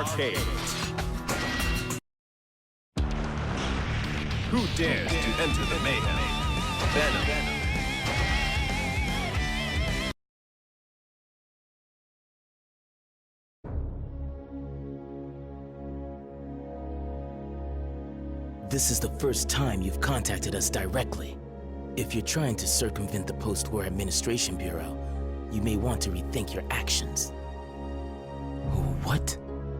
arcade. Who dares to enter the mayhem? Venom. This is the first time you've contacted us directly. If you're trying to circumvent the Post-War Administration Bureau, you may want to rethink your actions. What?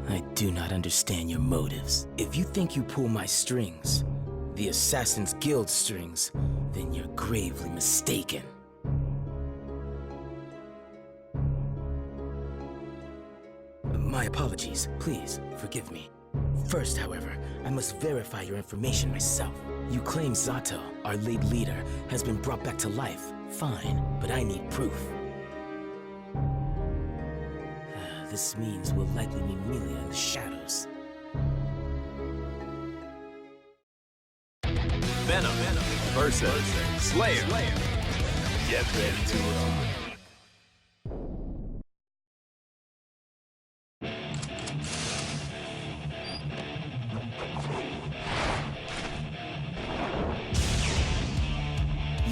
I do not understand your motives. If you think you pull my strings, the Assassin's Guild strings, then you're gravely mistaken. My apologies. Please, forgive me. First, however, I must verify your information myself. You claim Zato, our late leader, has been brought back to life. Fine, but I need proof. This means we'll likely meet Melia in the shadows. Venom versus Slayer. Get ready to rock.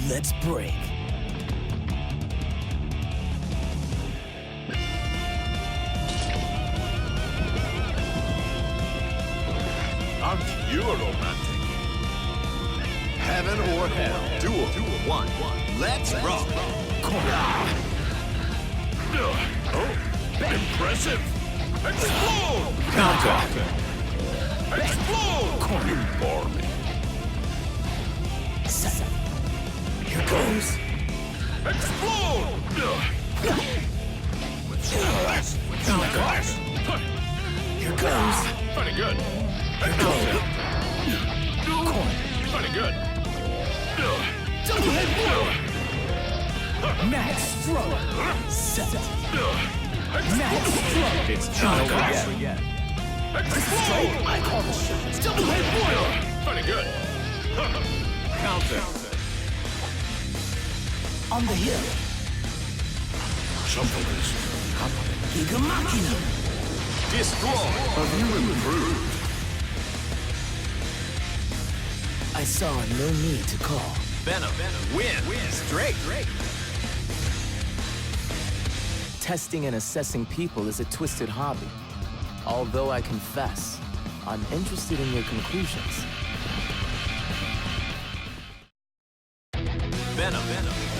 Let's break. Aren't you a romantic? Heaven or hell? Duel 1. Let's rock. Oh, impressive! Explode! Counter! Explode! You bore me. Here goes. Explode! Counter! Here goes. Pretty good. Pretty good. Double head one. Max stroke. Set. Max stroke. It's not over yet. Explode! I call the shots. Double head one. Pretty good. Counter. On the hill. Jumpers. Giga Machina. Destroy. Have you improved? I saw no need to call. Venom. Win. Straight. Testing and assessing people is a twisted hobby. Although I confess, I'm interested in your conclusions. Venom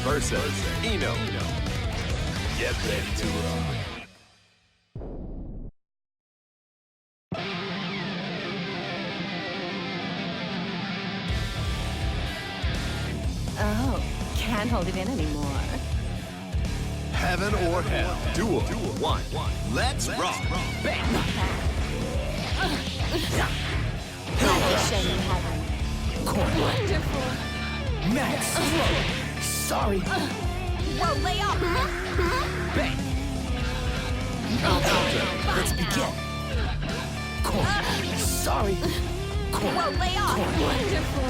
versus Eno. Get ready to rock. Oh, can't hold it in anymore. Heaven or hell? Duel 1. Let's rock. Bang! Let me show you heaven. Wonderful. Max stroke. Sorry. Whoa, lay off. Bang! Let's begin. Sorry. Whoa, lay off. Wonderful.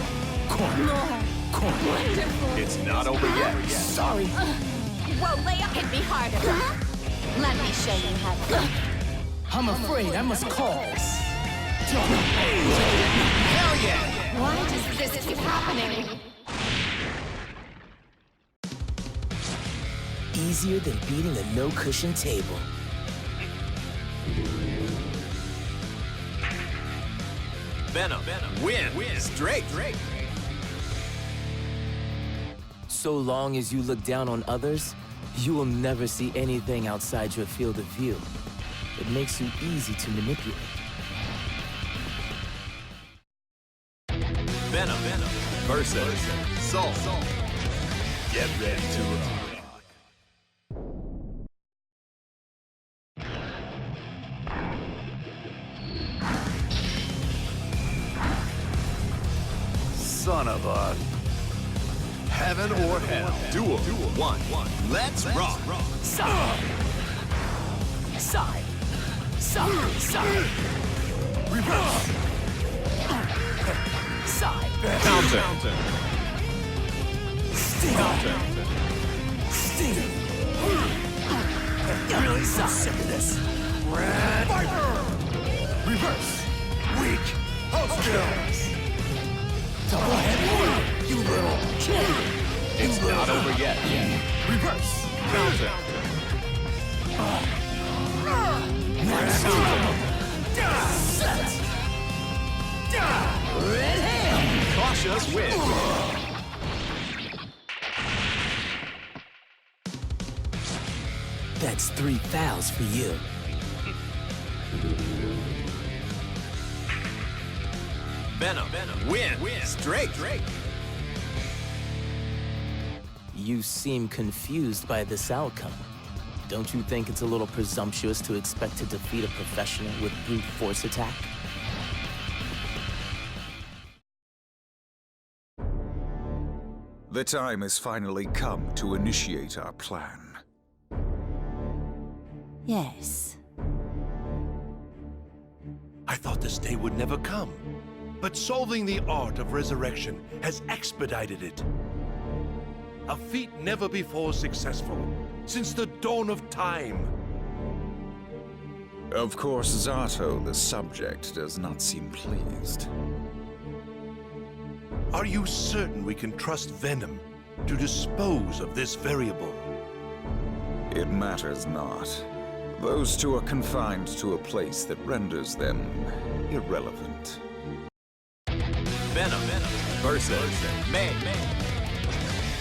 More. Wonderful. It's not over yet. Sorry. Whoa, lay off. Hit me harder. Let me show you heaven. I'm afraid I must call. Hell yeah! Why does this keep happening? Easier than beating a no-cushion table. Venom. Win. Straight. So long as you look down on others, you will never see anything outside your field of view. It makes you easy to manipulate. Venom versus Soul. Get ready to rock. Son of a... Heaven or hell? Duel 1. Let's rock. Side. Reverse. Side. Counter. Stinger. Really sick of this. Red Viper. yet. Reverse. Counter. Red hand. Cautious win. That's 3 fouls for you. Venom. Win. Straight. You seem confused by this outcome. Don't you think it's a little presumptuous to expect to defeat a professional with brute force attack? The time has finally come to initiate our plan. Yes. I thought this day would never come, but solving the art of resurrection has expedited it. A feat never before successful, since the dawn of time. Of course, Zato, the subject, does not seem pleased. Are you certain we can trust Venom to dispose of this variable? It matters not. Those two are confined to a place that renders them irrelevant. Venom versus May.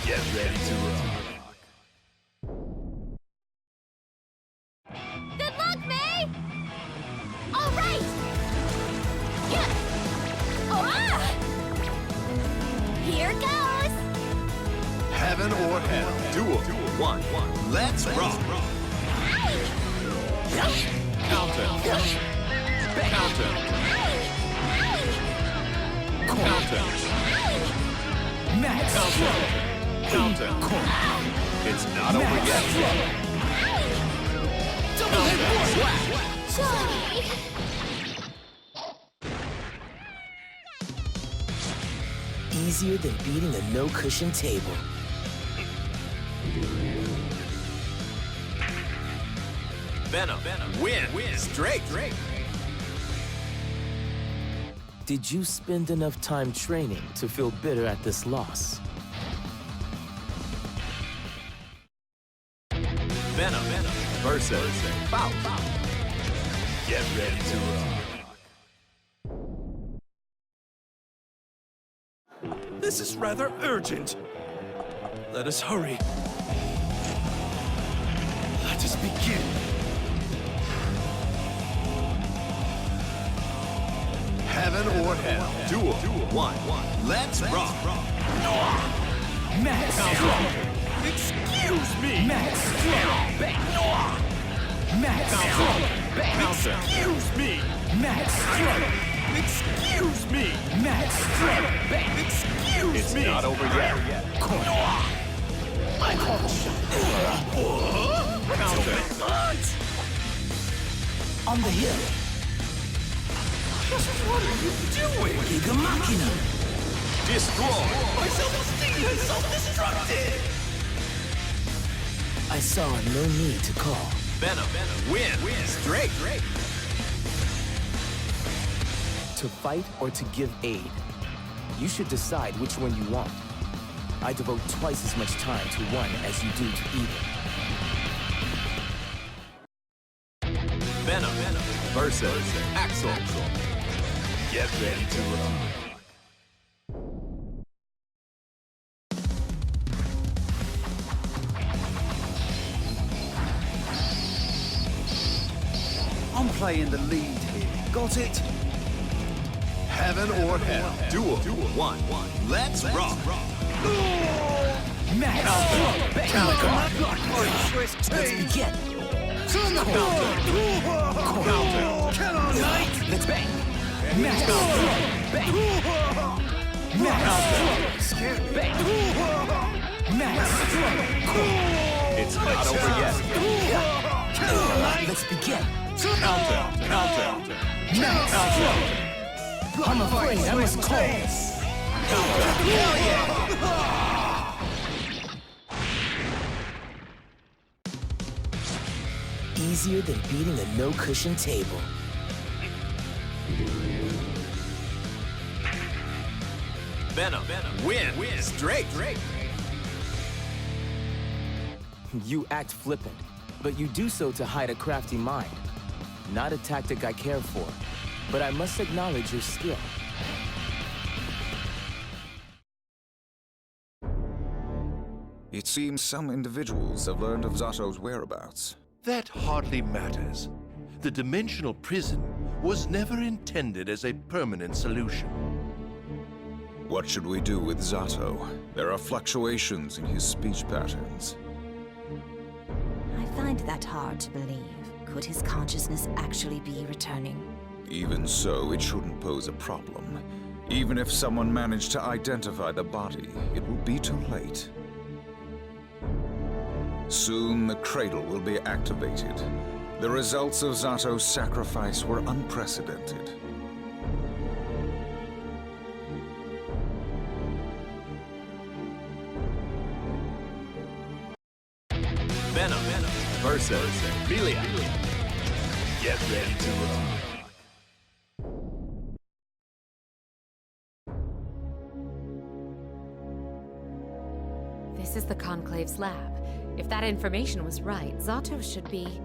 Get ready to rock. Good luck, May! All right! Yeah! Oh, ah! Here goes! Heaven or hell. Duel. 1. Let's rock. Counter. Max. Counter. It's not over yet. Double hit. Johnny! Easier than beating a no-cushion table. Venom. Win. Straight. Did you spend enough time training to feel bitter at this loss? Venom versus Foul. Get ready to rock. This is rather urgent. Let us hurry. Let us begin. Heaven or hell. Duel. 1. Let's rock. Max. Excuse me! Max. Max. Excuse me! Max. Excuse me! Max. Excuse It's me! not over yet. I call the shot. On the hill. What are you doing? Giga Machina. Destroy. My self-esteem has self-destructed! I saw no need to call. Venom. Win. Straight. To fight or to give aid. You should decide which one you want. I devote twice as much time to one as you do to either. Venom versus Axel. Get ready to rock. I'm playing the lead here. Got it? Heaven or hell. Duel. 1. Let's rock. Max. Let's begin. Let's bang. Max. Max. Bang. Max. It's not over yet. Let's begin. Counter. Max. I'm afraid I must call. Hell yeah. Easier than beating a no-cushion table. Venom. Win. Straight. You act flippant, but you do so to hide a crafty mind. Not a tactic I care for, but I must acknowledge your skill. It seems some individuals have learned of Zato's whereabouts. That hardly matters. The dimensional prison was never intended as a permanent solution. What should we do with Zato? There are fluctuations in his speech patterns. I find that hard to believe. Could his consciousness actually be returning? Even so, it shouldn't pose a problem. Even if someone managed to identify the body, it will be too late. Soon the cradle will be activated. The results of Zato's sacrifice were unprecedented. Venom versus Melia. Get ready to rock. This is the Conclave's lab. If that information was right, Zato should be...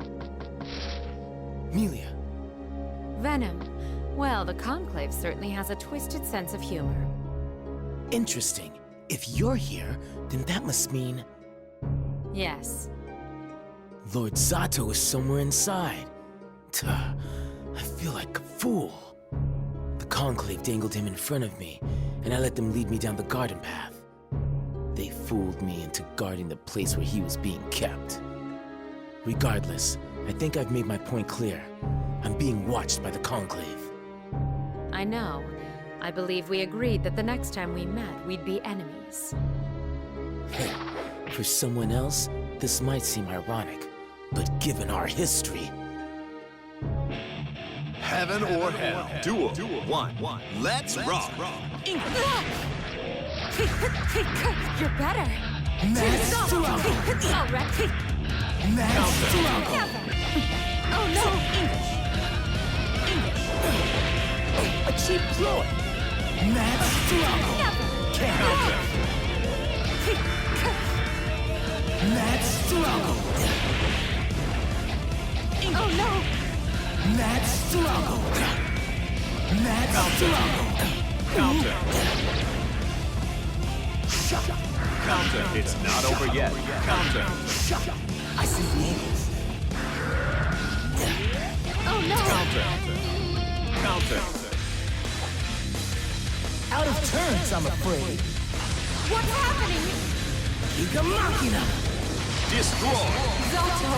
Melia. Venom. Well, the Conclave certainly has a twisted sense of humor. Interesting. If you're here, then that must mean... Yes. Lord Zato is somewhere inside. Tuh, I feel like a fool. The Conclave dangled him in front of me, and I let them lead me down the garden path. They fooled me into guarding the place where he was being kept. Regardless, I think I've made my point clear. I'm being watched by the Conclave. I know. I believe we agreed that the next time we met, we'd be enemies. For someone else, this might seem ironic, but given our history... Heaven or hell. Duel 1. Let's rock. You're better. Already. Oh no! English. A cheap ploy! Mad struggle! Counter! Mad struggle! Oh no! Mad struggle! Mad struggle! Counter. Counter. It's not over yet. Counter. I see the angles. Oh no! Counter. Out of turns, I'm afraid. What's happening? Giga Machina! Destroy. Zato!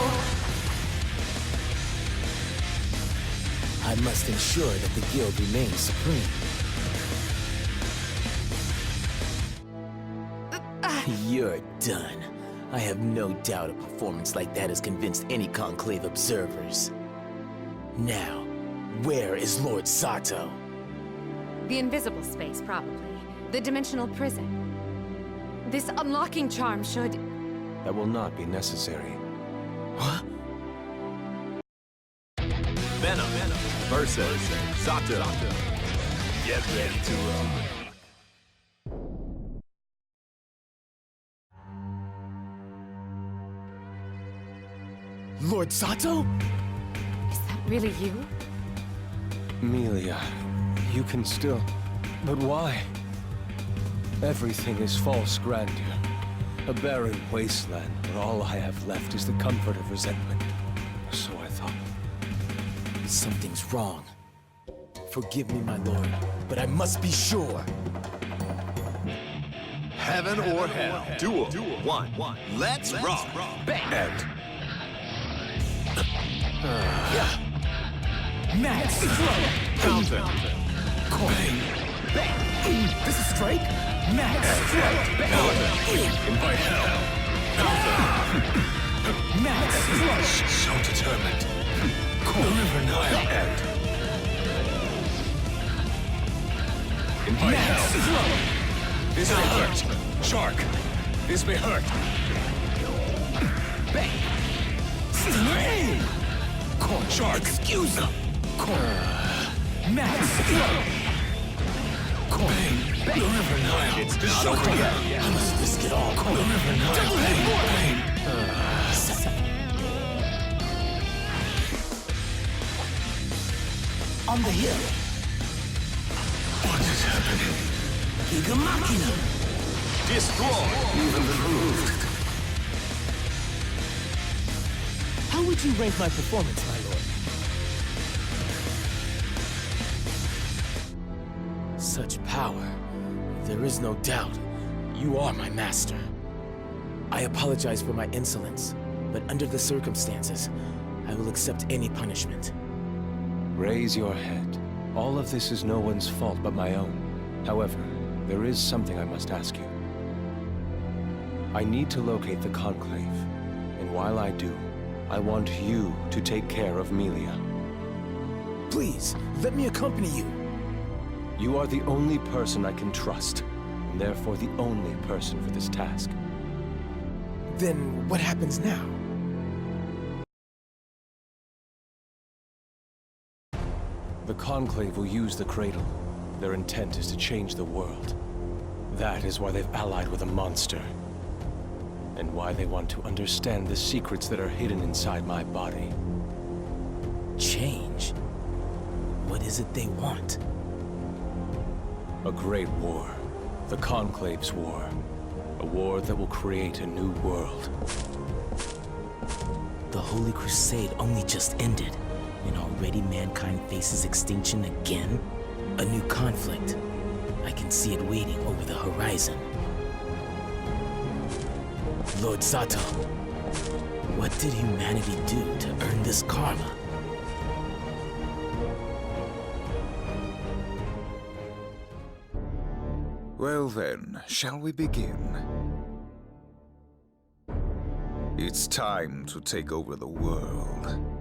I must ensure that the guild remains supreme. You're done. I have no doubt a performance like that has convinced any Conclave observers. Now, where is Lord Zato? The invisible space, probably. The dimensional prison. This unlocking charm should... That will not be necessary. Huh? Venom versus Zato. Get ready to rock. Lord Zato? Is that really you? Melia, you can still... But why? Everything is false grandeur. A barren wasteland where all I have left is the comfort of resentment. So I thought. Something's wrong. Forgive me, my lord, but I must be sure. Heaven or hell. Duel 1. Let's rock. End. Max! Counter. Coin! This is strike! Max! Invite hell. Max! So determined. Coin! End. Invite hell. Is me hurt? Shark! Is me hurt? Stingray! Coin! Shark! Excuse me! Coin! Max! Coin! The River Nile! It's not over yet. I must risk it all. Coin! The River Nile! Double hit more! On the hill. What is happening? Giga Machina. Destroy. You've improved. How would you rank my performance, my lord? Such power. There is no doubt. You are my master. I apologize for my insolence, but under the circumstances, I will accept any punishment. Raise your head. All of this is no one's fault but my own. However, there is something I must ask you. I need to locate the Conclave, and while I do, I want you to take care of Melia. Please, let me accompany you. You are the only person I can trust, and therefore the only person for this task. Then what happens now? The Conclave will use the Cradle. Their intent is to change the world. That is why they've allied with a monster. And why they want to understand the secrets that are hidden inside my body. Change? What is it they want? A great war. The Conclave's war. A war that will create a new world. The Holy Crusade only just ended, and already mankind faces extinction again? A new conflict. I can see it waiting over the horizon. Lord Sato, what did humanity do to earn this karma? Well then, shall we begin? It's time to take over the world.